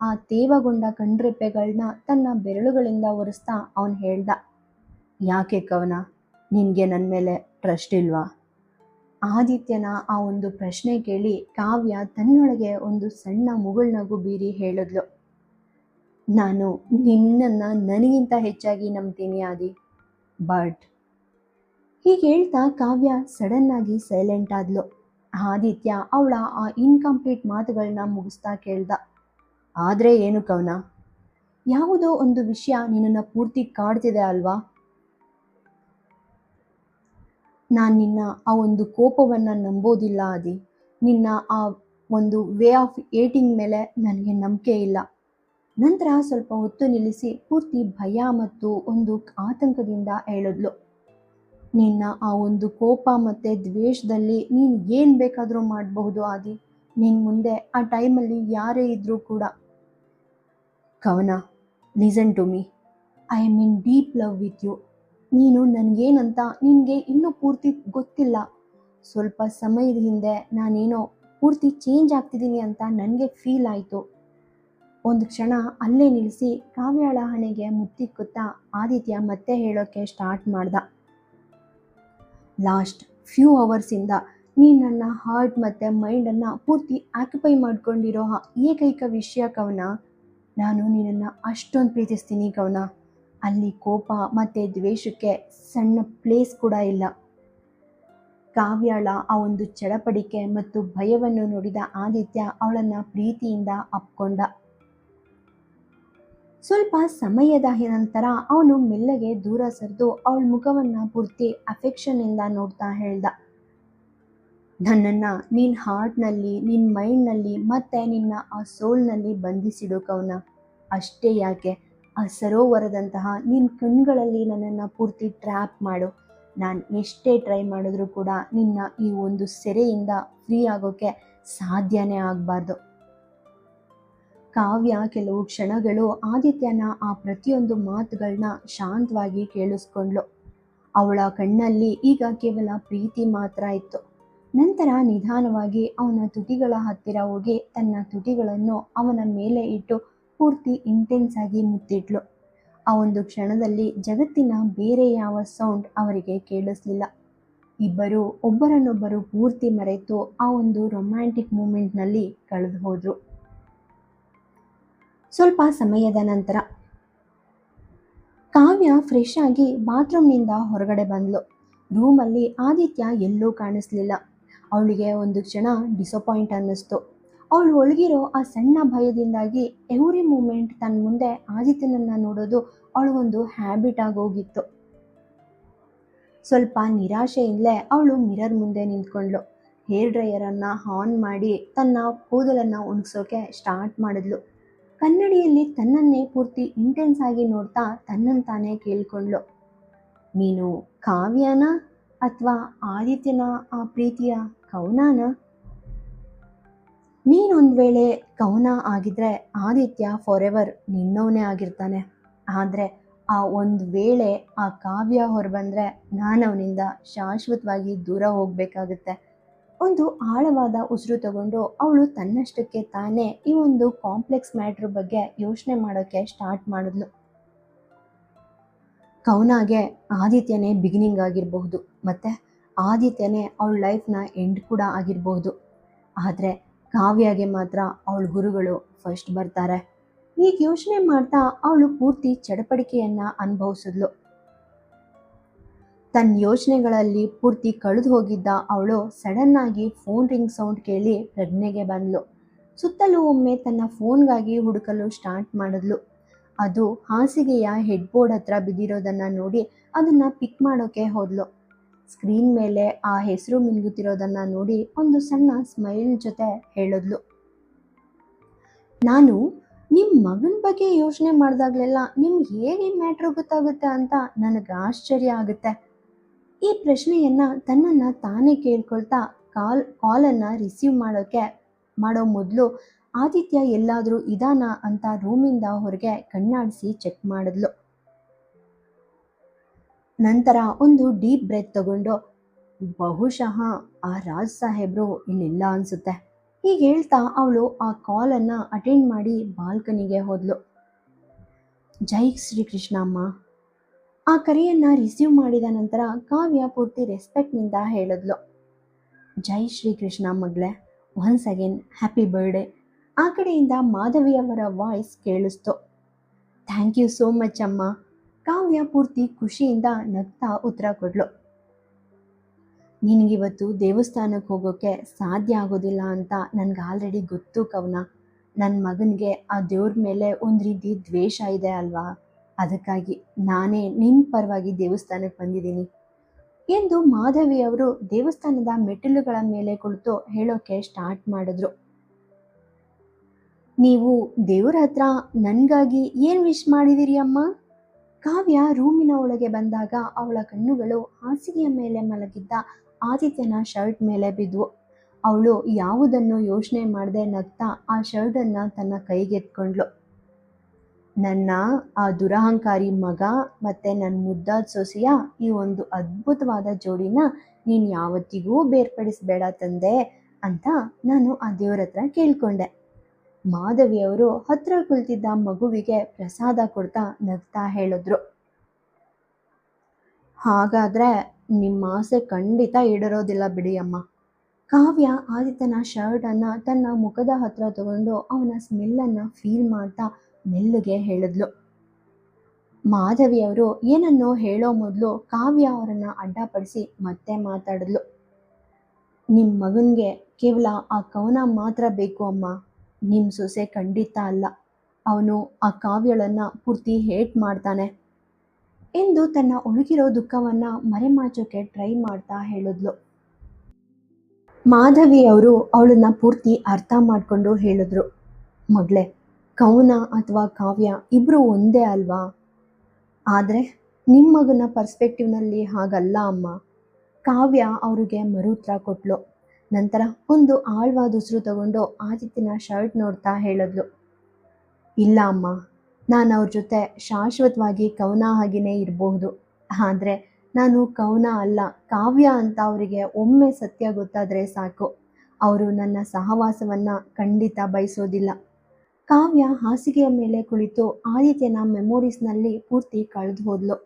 ಆ ತೇವಗೊಂಡ ಕಣ್ರೆಪ್ಪೆಗಳನ್ನ ತನ್ನ ಬೆರಳುಗಳಿಂದ ಒರೆಸ್ತಾ ಅವನು ಹೇಳ್ದ, ಯಾಕೆ ಕವನ, ನಿನಗೆ ನನ್ನ ಮೇಲೆ ಟ್ರಸ್ಟ್ ಇಲ್ವಾ? ಆದಿತ್ಯನ ಆ ಒಂದು ಪ್ರಶ್ನೆ ಕೇಳಿ ಕಾವ್ಯ ತನ್ನೊಳಗೆ ಒಂದು ಸಣ್ಣ ಮುಗುಳ್ನಗು ಬೀರಿ ಹೇಳಿದ್ಲು, ನಾನು ನಿನ್ನನ್ನು ನನಗಿಂತ ಹೆಚ್ಚಾಗಿ ನಂಬ್ತೀನಿ ಆದಿ, ಬಟ್. ಹೀಗೆ ಹೇಳ್ತಾ ಕಾವ್ಯ ಸಡನ್ನಾಗಿ ಸೈಲೆಂಟ್ ಆದ್ಲು. ಆದಿತ್ಯ ಅವಳ ಆ ಇನ್ಕಂಪ್ಲೀಟ್ ಮಾತುಗಳನ್ನ ಮುಗಿಸ್ತಾ ಕೇಳ್ದ, ಆದರೆ ಏನು ಕವನ, ಯಾವುದೋ ಒಂದು ವಿಷಯ ನಿನ್ನನ್ನು ಪೂರ್ತಿ ಕಾಡ್ತಿದೆ ಅಲ್ವಾ? ನಾನು ನಿನ್ನ ಆ ಒಂದು ಕೋಪವನ್ನು ನಂಬೋದಿಲ್ಲ ಆದಿ. ನಿನ್ನ ಆ ಒಂದು ವೇ ಆಫ್ ಏಟಿಂಗ್ ಮೇಲೆ ನನಗೆ ನಂಬಿಕೆ ಇಲ್ಲ. ನಂತರ ಸ್ವಲ್ಪ ಹೊತ್ತು ನಿಲ್ಲಿಸಿ ಪೂರ್ತಿ ಭಯ ಮತ್ತು ಒಂದು ಆತಂಕದಿಂದ ಹೇಳಿದ್ಲು, ನಿನ್ನ ಆ ಒಂದು ಕೋಪ ಮತ್ತು ದ್ವೇಷದಲ್ಲಿ ನೀನು ಏನು ಬೇಕಾದರೂ ಮಾಡಬಹುದು ಆದಿ. ನಿನ್ನ ಮುಂದೆ ಆ ಟೈಮಲ್ಲಿ ಯಾರೇ ಇದ್ದರೂ ಕೂಡ. Kavana, listen to me, I am in deep love with you. ನೀನು ನನಗೇನಂತ ನಿನಗೆ ಇನ್ನೂ ಪೂರ್ತಿ ಗೊತ್ತಿಲ್ಲ. ಸ್ವಲ್ಪ ಸಮಯದ ಹಿಂದೆ ನಾನೇನೋ ಪೂರ್ತಿ ಚೇಂಜ್ ಆಗ್ತಿದ್ದೀನಿ ಅಂತ ನನಗೆ ಫೀಲ್ ಆಯಿತು. ಒಂದು ಕ್ಷಣ ಅಲ್ಲೇ ನಿಲ್ಲಿಸಿ ಕಾವ್ಯಾಳ ಹಣೆಗೆ ಮುತ್ತಿಕ್ಕುತ್ತಾ ಆದಿತ್ಯ ಮತ್ತೆ ಹೇಳೋಕ್ಕೆ ಸ್ಟಾರ್ಟ್ ಮಾಡ್ದ, ಲಾಸ್ಟ್ ಫ್ಯೂ ಅವರ್ಸಿಂದ ನೀನು ನನ್ನ ಹಾರ್ಟ್ ಮತ್ತು ಮೈಂಡನ್ನು ಪೂರ್ತಿ ಆಕ್ಯುಪೈ ಮಾಡ್ಕೊಂಡಿರೋ ಏಕೈಕ ವಿಷಯ ಕವನ. ನಾನು ನಿನ್ನನ್ನು ಅಷ್ಟೊಂದು ಪ್ರೀತಿಸ್ತೀನಿ ಕವನ. ಅಲ್ಲಿ ಕೋಪ ಮತ್ತು ದ್ವೇಷಕ್ಕೆ ಸಣ್ಣ ಪ್ಲೇಸ್ ಕೂಡ ಇಲ್ಲ. ಕಾವ್ಯಾಳ ಆ ಒಂದು ಚಡಪಡಿಕೆ ಮತ್ತು ಭಯವನ್ನು ನೋಡಿದ ಆದಿತ್ಯ ಅವಳನ್ನು ಪ್ರೀತಿಯಿಂದ ಅಪ್ಕೊಂಡ. ಸ್ವಲ್ಪ ಸಮಯದ ನಂತರ ಅವನು ಮೆಲ್ಲಗೆ ದೂರ ಸರಿದು ಅವಳ ಮುಖವನ್ನು ಪೂರ್ತಿ ಅಫೆಕ್ಷನ್ನಿಂದ ನೋಡ್ತಾ ಹೇಳ್ದ, ನನ್ನನ್ನು ನಿನ್ನ ಹಾರ್ಟ್ನಲ್ಲಿ, ನಿನ್ನ ಮೈಂಡ್ನಲ್ಲಿ ಮತ್ತು ನಿನ್ನ ಆ ಸೋಲ್ನಲ್ಲಿ ಬಂಧಿಸಿಡು ಕವನ. ಅಷ್ಟೇ ಯಾಕೆ, ಆ ಸರೋವರದಂತಹ ನಿನ್ನ ಕಣ್ಗಳಲ್ಲಿ ನನ್ನನ್ನು ಪೂರ್ತಿ ಟ್ರ್ಯಾಪ್ ಮಾಡು. ನಾನು ಎಷ್ಟೇ ಟ್ರೈ ಮಾಡಿದ್ರೂ ಕೂಡ ನಿನ್ನ ಈ ಒಂದು ಸೆರೆಯಿಂದ ಫ್ರೀ ಆಗೋಕ್ಕೆ ಸಾಧ್ಯನೇ ಆಗಬಾರ್ದು. ಕಾವ್ಯ ಕೆಲವು ಕ್ಷಣಗಳು ಆದಿತ್ಯನ ಆ ಪ್ರತಿಯೊಂದು ಮಾತುಗಳನ್ನ ಶಾಂತವಾಗಿ ಕೇಳಿಸ್ಕೊಂಡ್ಳು. ಅವಳ ಕಣ್ಣಲ್ಲಿ ಈಗ ಕೇವಲ ಪ್ರೀತಿ ಮಾತ್ರ ಇತ್ತು. ನಂತರ ನಿಧಾನವಾಗಿ ಅವನ ತುಟಿಗಳ ಹತ್ತಿರ ಹೋಗಿ ತನ್ನ ತುಟಿಗಳನ್ನು ಅವನ ಮೇಲೆ ಇಟ್ಟು ಪೂರ್ತಿ ಇಂಟೆನ್ಸ್ ಆಗಿ ಮುತ್ತಿಟ್ಲು. ಆ ಒಂದು ಕ್ಷಣದಲ್ಲಿ ಜಗತ್ತಿನ ಬೇರೆ ಯಾವ ಸೌಂಡ್ ಅವರಿಗೆ ಕೇಳಿಸ್ಲಿಲ್ಲ. ಇಬ್ಬರು ಒಬ್ಬರನ್ನೊಬ್ಬರು ಪೂರ್ತಿ ಮರೆತು ಆ ಒಂದು ರೊಮ್ಯಾಂಟಿಕ್ ಮೂಮೆಂಟ್ನಲ್ಲಿ ಕಳೆದು ಹೋದ್ರು. ಸ್ವಲ್ಪ ಸಮಯದ ನಂತರ ಕಾವ್ಯ ಫ್ರೆಶ್ ಆಗಿ ಬಾತ್ರೂಮ್ನಿಂದ ಹೊರಗಡೆ ಬಂದ್ಲು. ರೂಮಲ್ಲಿ ಆದಿತ್ಯ ಎಲ್ಲೂ ಕಾಣಿಸ್ಲಿಲ್ಲ. ಅವಳಿಗೆ ಒಂದು ಕ್ಷಣ ಡಿಸಪಾಯಿಂಟ್ ಅನ್ನಿಸ್ತು. ಅವಳು ಒಳಗಿರೋ ಆ ಸಣ್ಣ ಭಯದಿಂದಾಗಿ ಎವ್ರಿ ಮೂಮೆಂಟ್ ತನ್ನ ಮುಂದೆ ಆದಿತ್ಯನನ್ನು ನೋಡೋದು ಅವಳಿಗೊಂದು ಹ್ಯಾಬಿಟ್ ಆಗೋಗಿತ್ತು. ಸ್ವಲ್ಪ ನಿರಾಶೆಯಿಂದಲೇ ಅವಳು ಮಿರರ್ ಮುಂದೆ ನಿಂತ್ಕೊಂಡ್ಳು. ಹೇರ್ ಡ್ರೈಯರನ್ನು ಆನ್ ಮಾಡಿ ತನ್ನ ಕೂದಲನ್ನು ಒಣಗಿಸೋಕೆ ಸ್ಟಾರ್ಟ್ ಮಾಡಿದ್ಲು. ಕನ್ನಡಿಯಲ್ಲಿ ತನ್ನನ್ನೇ ಪೂರ್ತಿ ಇಂಟೆನ್ಸ್ ಆಗಿ ನೋಡ್ತಾ ತನ್ನನ್ನು ತಾನೇ ಕೇಳ್ಕೊಂಡ್ಳು, ನೀನು ಕಾವ್ಯನ ಅಥವಾ ಆದಿತ್ಯನ ಆ ಪ್ರೀತಿಯ ಕವನನ? ನೀನೊಂದು ವೇಳೆ ಕವನ ಆಗಿದ್ರೆ ಆದಿತ್ಯ ಫಾರ್ ಎವರ್ ನಿನ್ನವನೇ ಆಗಿರ್ತಾನೆ. ಆದರೆ ಒಂದು ವೇಳೆ ಆ ಕಾವ್ಯ ಹೊರಬಂದರೆ ನಾನು ಅವನಿಂದ ಶಾಶ್ವತವಾಗಿ ದೂರ ಹೋಗಬೇಕಾಗುತ್ತೆ. ಒಂದು ಆಳವಾದ ಉಸಿರು ತಗೊಂಡು ಅವಳು ತನ್ನಷ್ಟಕ್ಕೆ ತಾನೇ ಈ ಒಂದು ಕಾಂಪ್ಲೆಕ್ಸ್ ಮ್ಯಾಟ್ರ್ ಬಗ್ಗೆ ಯೋಚನೆ ಮಾಡೋಕ್ಕೆ ಸ್ಟಾರ್ಟ್ ಮಾಡಿದ್ಲು. ಕವನಾಗೆ ಆದಿತ್ಯನೇ ಬಿಗಿನಿಂಗ್ ಆಗಿರಬಹುದು, ಮತ್ತು ಆದಿತ್ಯನೇ ಅವಳ ಲೈಫ್ನ ಎಂಡ್ ಕೂಡ ಆಗಿರಬಹುದು. ಆದರೆ ಕಾವ್ಯಗೆ ಮಾತ್ರ ಅವಳ ಗುರುಗಳು ಫಸ್ಟ್ ಬರ್ತಾರೆ. ಈಗ ಯೋಚನೆ ಮಾಡ್ತಾ ಅವಳು ಪೂರ್ತಿ ಚಡಪಡಿಕೆಯನ್ನು ಅನುಭವಿಸಿದ್ಲು. ತನ್ನ ಯೋಚನೆಗಳಲ್ಲಿ ಪೂರ್ತಿ ಕಳೆದು ಹೋಗಿದ್ದ ಅವಳು ಸಡನ್ನಾಗಿ ಫೋನ್ ರಿಂಗ್ ಸೌಂಡ್ ಕೇಳಿ ಪ್ರಜ್ಞೆಗೆ ಬಂದಳು. ಸುತ್ತಲೂ ಒಮ್ಮೆ ತನ್ನ ಫೋನ್ಗಾಗಿ ಹುಡುಕಲು ಸ್ಟಾರ್ಟ್ ಮಾಡಿದ್ಲು. ಅದು ಹಾಸಿಗೆಯ ಹೆಡ್ಬೋರ್ಡ್ ಹತ್ರ ಬಿದ್ದಿರೋದನ್ನು ನೋಡಿ ಅದನ್ನು ಪಿಕ್ ಮಾಡೋಕ್ಕೆ ಹೋದ್ಲು. ಸ್ಕ್ರೀನ್ ಮೇಲೆ ಆ ಹೆಸರು ಮಿನುಗುತ್ತಿರೋದನ್ನು ನೋಡಿ ಒಂದು ಸಣ್ಣ ಸ್ಮೈಲ್ ಜೊತೆ ಹೇಳಿದ್ಲು, ನಾನು ನಿಮ್ಮ ಮಗನ ಬಗ್ಗೆ ಯೋಚನೆ ಮಾಡಿದಾಗಲೆಲ್ಲ ನಿಮ್ಗೆ ಹೇಗೆ ಈ ಮ್ಯಾಟ್ರ್ ಗೊತ್ತಾಗುತ್ತೆ ಅಂತ ನನಗೆ ಆಶ್ಚರ್ಯ ಆಗುತ್ತೆ. ಈ ಪ್ರಶ್ನೆಯನ್ನು ತನ್ನನ್ನು ತಾನೇ ಕೇಳ್ಕೊಳ್ತಾ ಕಾಲನ್ನು ರಿಸೀವ್ ಮಾಡೋ ಮೊದಲು ಆದಿತ್ಯ ಎಲ್ಲಾದರೂ ಇದಾನ ಅಂತ ರೂಮಿಂದ ಹೊರಗೆ ಕಣ್ಣಾಡಿಸಿ ಚೆಕ್ ಮಾಡಿದ್ಲು. ನಂತರ ಒಂದು ಡೀಪ್ ಬ್ರೆತ್ ತಗೊಂಡು, ಬಹುಶಃ ಆ ರಾಜ್ ಸಾಹೇಬ್ರು ಇಲ್ಲಿಲ್ಲ ಅನಿಸುತ್ತೆ, ಹೀಗೆ ಹೇಳ್ತಾ ಅವಳು ಆ ಕಾಲನ್ನು ಅಟೆಂಡ್ ಮಾಡಿ ಬಾಲ್ಕನಿಗೆ ಹೋದ್ಲು. ಜೈ ಶ್ರೀಕೃಷ್ಣ ಅಮ್ಮ. ಆ ಕರೆಯನ್ನು ರಿಸೀವ್ ಮಾಡಿದ ನಂತರ ಕಾವ್ಯ ಪೂರ್ತಿ ರೆಸ್ಪೆಕ್ಟ್ನಿಂದ ಹೇಳಿದ್ಲು, ಜೈ ಶ್ರೀಕೃಷ್ಣ ಮಗಳೇ, ಒನ್ಸ್ ಅಗೇನ್ ಹ್ಯಾಪಿ ಬರ್ಡೇ. ಆ ಕಡೆಯಿಂದ ಮಾಧವಿಯವರ ವಾಯ್ಸ್ ಕೇಳಿಸ್ತು. ಥ್ಯಾಂಕ್ ಯು ಸೋ ಮಚ್ ಅಮ್ಮ. ಕಾವ್ಯ ಪೂರ್ತಿ ಖುಷಿಯಿಂದ ನಗ್ತಾ ಉತ್ತರ ಕೊಡ್ಲು. ನಿನಗಿವತ್ತು ದೇವಸ್ಥಾನಕ್ಕೆ ಹೋಗೋಕ್ಕೆ ಸಾಧ್ಯ ಆಗೋದಿಲ್ಲ ಅಂತ ನನಗೆ ಆಲ್ರೆಡಿ ಗೊತ್ತು ಕವನ. ನನ್ನ ಮಗನಿಗೆ ಆ ದೇವ್ರ ಮೇಲೆ ಒಂದು ರೀತಿ ದ್ವೇಷ ಇದೆ ಅಲ್ವಾ, ಅದಕ್ಕಾಗಿ ನಾನೇ ನಿನ್ನ ಪರವಾಗಿ ದೇವಸ್ಥಾನಕ್ಕೆ ಬಂದಿದ್ದೀನಿ ಎಂದು ಮಾಧವಿಯವರು ದೇವಸ್ಥಾನದ ಮೆಟ್ಟಿಲುಗಳ ಮೇಲೆ ಕುಳಿತು ಹೇಳೋಕ್ಕೆ ಸ್ಟಾರ್ಟ್ ಮಾಡಿದ್ರು. ನೀವು ದೇವ್ರ ಹತ್ರ ನನಗಾಗಿ ಏನು ವಿಶ್ ಮಾಡಿದಿರಿ ಅಮ್ಮ? ಕಾವ್ಯ ರೂಮಿನ ಒಳಗೆ ಬಂದಾಗ ಅವಳ ಕಣ್ಣುಗಳು ಹಾಸಿಗೆಯ ಮೇಲೆ ಮಲಗಿದ್ದ ಆದಿತ್ಯನ ಶರ್ಟ್ ಮೇಲೆ ಬಿದ್ವು. ಅವಳು ಯಾವುದನ್ನು ಯೋಚನೆ ಮಾಡದೆ ನಗ್ತಾ ಆ ಶರ್ಟನ್ನು ತನ್ನ ಕೈಗೆತ್ಕೊಂಡ್ಳು. ನನ್ನ ಆ ದುರಹಂಕಾರಿ ಮಗ ಮತ್ತು ನನ್ನ ಮುದ್ದಾದ ಸೊಸೆಯ ಈ ಒಂದು ಅದ್ಭುತವಾದ ಜೋಡಿನ ನೀನು ಯಾವತ್ತಿಗೂ ಬೇರ್ಪಡಿಸಬೇಡ ತಂದೆ ಅಂತ ನಾನು ಆ ದೇವ್ರ ಹತ್ರ ಕೇಳ್ಕೊಂಡೆ. ಮಾಧವಿಯವರು ಹತ್ರ ಕುಳಿತಿದ್ದ ಮಗುವಿಗೆ ಪ್ರಸಾದ ಕೊಡ್ತಾ ನಗ್ತಾ ಹೇಳಿದ್ರು, ಹಾಗಾದರೆ ನಿಮ್ಮ ಆಸೆ ಖಂಡಿತ ಈಡೇರೋದಿಲ್ಲ ಬಿಡಿ ಅಮ್ಮ. ಕಾವ್ಯ ಆದಿತ್ಯನ ಶರ್ಟನ್ನು ತನ್ನ ಮುಖದ ಹತ್ರ ತಗೊಂಡು ಅವನ ಸ್ಮೆಲ್ಲನ್ನು ಫೀಲ್ ಮಾಡ್ತಾ ಮೆಲ್ಲಗೆ ಹೇಳಿದ್ಲು. ಮಾಧವಿಯವರು ಏನನ್ನೋ ಹೇಳೋ ಮೊದಲು ಕಾವ್ಯ ಅವರನ್ನು ಅಡ್ಡಪಡಿಸಿ ಮತ್ತೆ ಮಾತಾಡಿದ್ಲು. ನಿಮ್ಮ ಮಗನಿಗೆ ಕೇವಲ ಆ ಕವನ ಮಾತ್ರ ಬೇಕು ಅಮ್ಮ, ನಿಮ್ಮ ಸೊಸೆ ಖಂಡಿತ ಅಲ್ಲ. ಅವನು ಆ ಕಾವ್ಯಳನ್ನು ಪೂರ್ತಿ ಹೇಟ್ ಮಾಡ್ತಾನೆ ಎಂದು ತನ್ನ ಒಳಗಿರೋ ದುಃಖವನ್ನು ಮರೆಮಾಚೋಕೆ ಟ್ರೈ ಮಾಡ್ತಾ ಹೇಳಿದ್ಲು. ಮಾಧವಿಯವರು ಅವಳನ್ನ ಪೂರ್ತಿ ಅರ್ಥ ಮಾಡಿಕೊಂಡು ಹೇಳಿದ್ರು, ಮಗಳೇ, ಕವನ ಅಥವಾ ಕಾವ್ಯ ಇಬ್ಬರು ಒಂದೇ ಅಲ್ವಾ? ಆದರೆ ನಿಮ್ಮ ಮಗನ ಪರ್ಸ್ಪೆಕ್ಟಿವ್ನಲ್ಲಿ ಹಾಗಲ್ಲ ಅಮ್ಮ. ಕಾವ್ಯ ಅವ್ರಿಗೆ ಮರುತ್ತರ ಕೊಟ್ಲು. ನಂತರ ಒಂದು ಆಳವಾದ ಉಸಿರು ತಗೊಂಡು ಆದಿತ್ಯನ ಶರ್ಟ್ ನೋಡ್ತಾ ಹೇಳಿದ್ಲು, ಇಲ್ಲ ಅಮ್ಮ, ನಾನು ಅವ್ರ ಜೊತೆ ಶಾಶ್ವತವಾಗಿ ಕವನ ಹಾಗೆಯೇ ಇರಬಹುದು. ಆದರೆ ನಾನು ಕವನ ಅಲ್ಲ, ಕಾವ್ಯ ಅಂತ ಅವರಿಗೆ ಒಮ್ಮೆ ಸತ್ಯ ಗೊತ್ತಾದರೆ ಸಾಕು, ಅವರು ನನ್ನ ಸಹವಾಸವನ್ನು ಖಂಡಿತ ಬಯಸೋದಿಲ್ಲ. ಕಾವ್ಯ ಹಾಸಿಗೆಯ ಮೇಲೆ ಕುಳಿತು ಆದಿತ್ಯನ ಮೆಮೊರೀಸ್ನಲ್ಲಿ ಪೂರ್ತಿ ಕಳೆದು ಹೋದ್ಲು.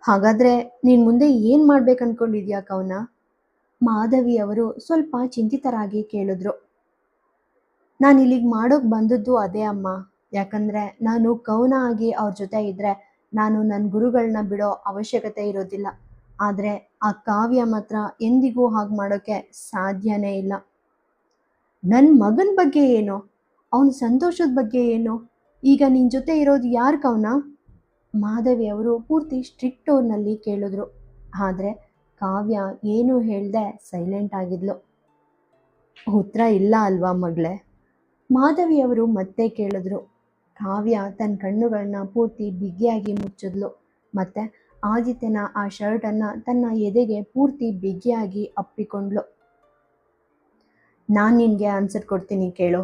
ಹಾಗಾದರೆ ನೀನು ಮುಂದೆ ಏನು ಮಾಡ್ಬೇಕು ಅಂದ್ಕೊಂಡಿದ್ಯಾ ಕವನ? ಮಾಧವಿಯವರು ಸ್ವಲ್ಪ ಚಿಂತಿತರಾಗಿ ಕೇಳಿದ್ರು. ನಾನು ಇಲ್ಲಿಗೆ ಮಾಡೋಕ್ಕೆ ಬಂದದ್ದು ಅದೇ ಅಮ್ಮ. ಯಾಕಂದರೆ ನಾನು ಕವನ ಆಗಿ ಅವ್ರ ಜೊತೆ ಇದ್ದರೆ ನಾನು ನನ್ನ ಗುರುಗಳನ್ನ ಬಿಡೋ ಅವಶ್ಯಕತೆ ಇರೋದಿಲ್ಲ. ಆದರೆ ಆ ಕಾವ್ಯ ಮಾತ್ರ ಎಂದಿಗೂ ಹಾಗೆ ಮಾಡೋಕ್ಕೆ ಸಾಧ್ಯನೇ ಇಲ್ಲ. ನನ್ನ ಮಗನ ಬಗ್ಗೆ ಏನು, ಅವನ ಸಂತೋಷದ ಬಗ್ಗೆ ಏನು, ಈಗ ನಿನ್ನ ಜೊತೆ ಇರೋದು ಯಾರು ಕವನ? ಮಾಧವಿಯವರು ಪೂರ್ತಿ ಸ್ಟ್ರಿಕ್ಟ್ ಟೋನ್ನಲ್ಲಿ ಕೇಳಿದ್ರು. ಆದರೆ ಕಾವ್ಯ ಏನೂ ಹೇಳ್ದೆ ಸೈಲೆಂಟ್ ಆಗಿದ್ಲು. ಉತ್ತರ ಇಲ್ಲ ಅಲ್ವಾ ಮಗಳೇ? ಮಾಧವಿಯವರು ಮತ್ತೆ ಕೇಳಿದ್ರು. ಕಾವ್ಯ ತನ್ನ ಕಣ್ಣುಗಳನ್ನ ಪೂರ್ತಿ ಬಿಗಿಯಾಗಿ ಮುಚ್ಚಿದ್ಲು. ಮತ್ತು ಆದಿತ್ಯನ ಆ ಶರ್ಟನ್ನು ತನ್ನ ಎದೆಗೆ ಪೂರ್ತಿ ಬಿಗಿಯಾಗಿ ಅಪ್ಪಿಕೊಂಡ್ಲು. ನಾನು ನಿನಗೆ ಆನ್ಸರ್ ಕೊಡ್ತೀನಿ ಕೇಳು.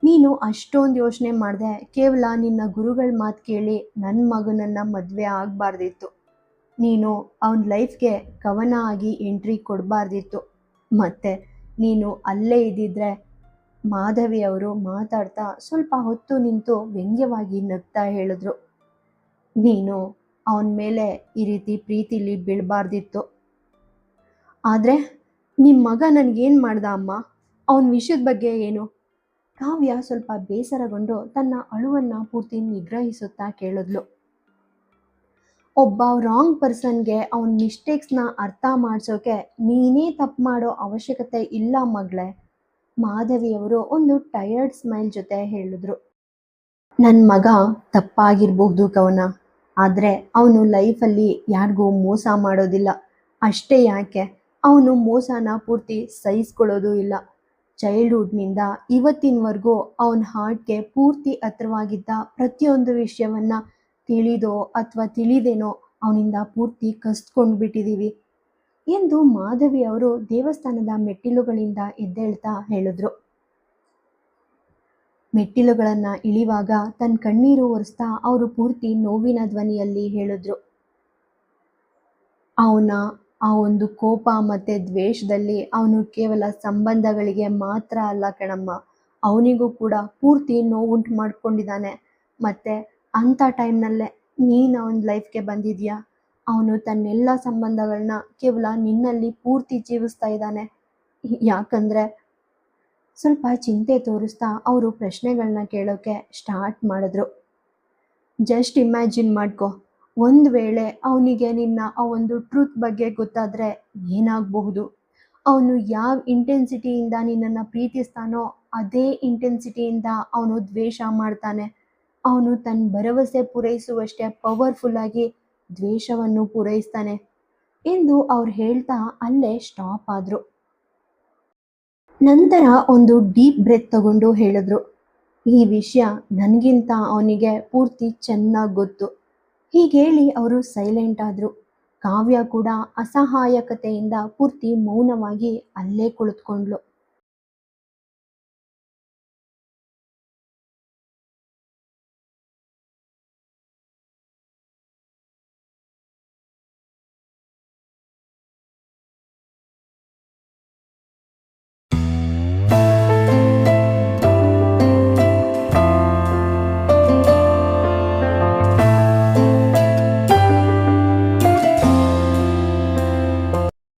ನೀನು ಅಷ್ಟೊಂದು ಯೋಚನೆ ಮಾಡಿದೆ ಕೇವಲ ನಿನ್ನ ಗುರುಗಳ ಮಾತು ಕೇಳಿ ನನ್ನ ಮಗನನ್ನು ಮದುವೆ ಆಗಬಾರ್ದಿತ್ತು. ನೀನು ಅವನ ಲೈಫ್ಗೆ ಕವನ ಆಗಿ ಎಂಟ್ರಿ ಕೊಡಬಾರ್ದಿತ್ತು. ಮತ್ತು ನೀನು ಅಲ್ಲೇ ಇದ್ದಿದ್ರೆ ಮಾಧವಿ ಅವರು ಮಾತಾಡ್ತಾ ಸ್ವಲ್ಪ ಹೊತ್ತು ನಿಂತು ವ್ಯಂಗ್ಯವಾಗಿ ನಗ್ತಾ ಹೇಳಿದ್ರು, ನೀನು ಅವನ ಮೇಲೆ ಈ ರೀತಿ ಪ್ರೀತಿಲಿ ಬೀಳಬಾರ್ದಿತ್ತು. ಆದರೆ ನಿಮ್ಮ ಮಗ ನನಗೇನು ಮಾಡ್ದ ಅಮ್ಮ? ಅವನ ವಿಷಯದ ಬಗ್ಗೆ ಏನು? ಕಾವ್ಯ ಸ್ವಲ್ಪ ಬೇಸರಗೊಂಡು ತನ್ನ ಅಳುವನ್ನು ಪೂರ್ತಿ ನಿಗ್ರಹಿಸುತ್ತಾ ಕೇಳಿದ್ಲು. ಒಬ್ಬ ರಾಂಗ್ ಪರ್ಸನ್ಗೆ ಅವನ ಮಿಸ್ಟೇಕ್ಸ್ನ ಅರ್ಥ ಮಾಡಿಸೋಕೆ ನೀನೇ ತಪ್ಪು ಮಾಡೋ ಅವಶ್ಯಕತೆ ಇಲ್ಲ ಮಗಳೇ. ಮಾಧವಿಯವರು ಒಂದು ಟಯರ್ಡ್ ಸ್ಮೈಲ್ ಜೊತೆ ಹೇಳಿದ್ರು. ನನ್ನ ಮಗ ತಪ್ಪಾಗಿರ್ಬಹುದು ಕವನ, ಆದರೆ ಅವನು ಲೈಫಲ್ಲಿ ಯಾರಿಗೂ ಮೋಸ ಮಾಡೋದಿಲ್ಲ. ಅಷ್ಟೇ ಯಾಕೆ, ಅವನು ಮೋಸನ ಪೂರ್ತಿ ಸಹಿಸ್ಕೊಳ್ಳೋದು ಇಲ್ಲ. ಚೈಲ್ಡ್ಹುಡ್ನಿಂದ ಇವತ್ತಿನವರೆಗೂ ಅವನ ಹಾರ್ಟ್ಗೆ ಪೂರ್ತಿ ಹತ್ರವಾಗಿದ್ದ ಪ್ರತಿಯೊಂದು ವಿಷಯವನ್ನು ತಿಳಿದೋ ಅಥವಾ ತಿಳಿದೇನೋ ಅವನಿಂದ ಪೂರ್ತಿ ಕಸ್ಕೊಂಡು ಬಿಟ್ಟಿದ್ದೀವಿ ಎಂದು ಮಾಧವಿ ಅವರು ದೇವಸ್ಥಾನದ ಮೆಟ್ಟಿಲುಗಳಿಂದ ಎದ್ದೇಳ್ತಾ ಹೇಳಿದ್ರು. ಮೆಟ್ಟಿಲುಗಳನ್ನು ಇಳಿವಾಗ ತನ್ನ ಕಣ್ಣೀರು ಒರೆಸ್ತಾ ಅವರು ಪೂರ್ತಿ ನೋವಿನ ಧ್ವನಿಯಲ್ಲಿ ಹೇಳಿದ್ರು, ಅವನ ಆ ಒಂದು ಕೋಪ ಮತ್ತು ದ್ವೇಷದಲ್ಲಿ ಅವನು ಕೇವಲ ಸಂಬಂಧಗಳಿಗೆ ಮಾತ್ರ ಅಲ್ಲ ಕಣಮ್ಮ, ಅವನಿಗೂ ಕೂಡ ಪೂರ್ತಿ ನೋವುಂಟು ಮಾಡ್ಕೊಂಡಿದ್ದಾನೆ. ಮತ್ತು ಅಂಥ ಟೈಮ್ನಲ್ಲೇ ನೀನು ಅವನ ಲೈಫ್ಗೆ ಬಂದಿದ್ಯಾ. ಅವನು ತನ್ನೆಲ್ಲ ಸಂಬಂಧಗಳನ್ನ ಕೇವಲ ನಿನ್ನಲ್ಲಿ ಪೂರ್ತಿ ಜೀವಿಸ್ತಾ ಇದ್ದಾನೆ. ಯಾಕಂದರೆ ಸ್ವಲ್ಪ ಚಿಂತೆ ತೋರಿಸ್ತಾ ಅವರು ಪ್ರಶ್ನೆಗಳನ್ನ ಕೇಳೋಕ್ಕೆ ಸ್ಟಾರ್ಟ್ ಮಾಡಿದ್ರು. ಜಸ್ಟ್ ಇಮ್ಯಾಜಿನ್ ಮಾಡ್ಕೊ, ಒಂದು ವೇಳೆ ಅವನಿಗೆ ನಿನ್ನ ಆ ಒಂದು ಟ್ರೂತ್ ಬಗ್ಗೆ ಗೊತ್ತಾದರೆ ಏನಾಗಬಹುದು? ಅವನು ಯಾವ ಇಂಟೆನ್ಸಿಟಿಯಿಂದ ನಿನ್ನನ್ನು ಪ್ರೀತಿಸ್ತಾನೋ ಅದೇ ಇಂಟೆನ್ಸಿಟಿಯಿಂದ ಅವನು ದ್ವೇಷ ಮಾಡ್ತಾನೆ. ಅವನು ತನ್ನ ಭರವಸೆ ಪೂರೈಸುವಷ್ಟೇ ಪವರ್ಫುಲ್ಲಾಗಿ ದ್ವೇಷವನ್ನು ಪೂರೈಸ್ತಾನೆ ಎಂದು ಅವ್ರು ಹೇಳ್ತಾ ಅಲ್ಲೇ ಸ್ಟಾಪ್ ಆದರು. ನಂತರ ಒಂದು ಡೀಪ್ ಬ್ರೆತ್ ತಗೊಂಡು ಹೇಳಿದ್ರು, ಈ ವಿಷಯ ನನಗಿಂತ ಅವನಿಗೆ ಪೂರ್ತಿ ಚೆನ್ನಾಗಿ ಗೊತ್ತು. ಹೀಗೇಳಿ ಅವರು ಸೈಲೆಂಟ್ ಆದರು. ಕಾವ್ಯ ಕೂಡ ಅಸಹಾಯಕತೆಯಿಂದ ಪೂರ್ತಿ ಮೌನವಾಗಿ ಅಲ್ಲೇ ಕುಳಿತುಕೊಂಡ್ಳು.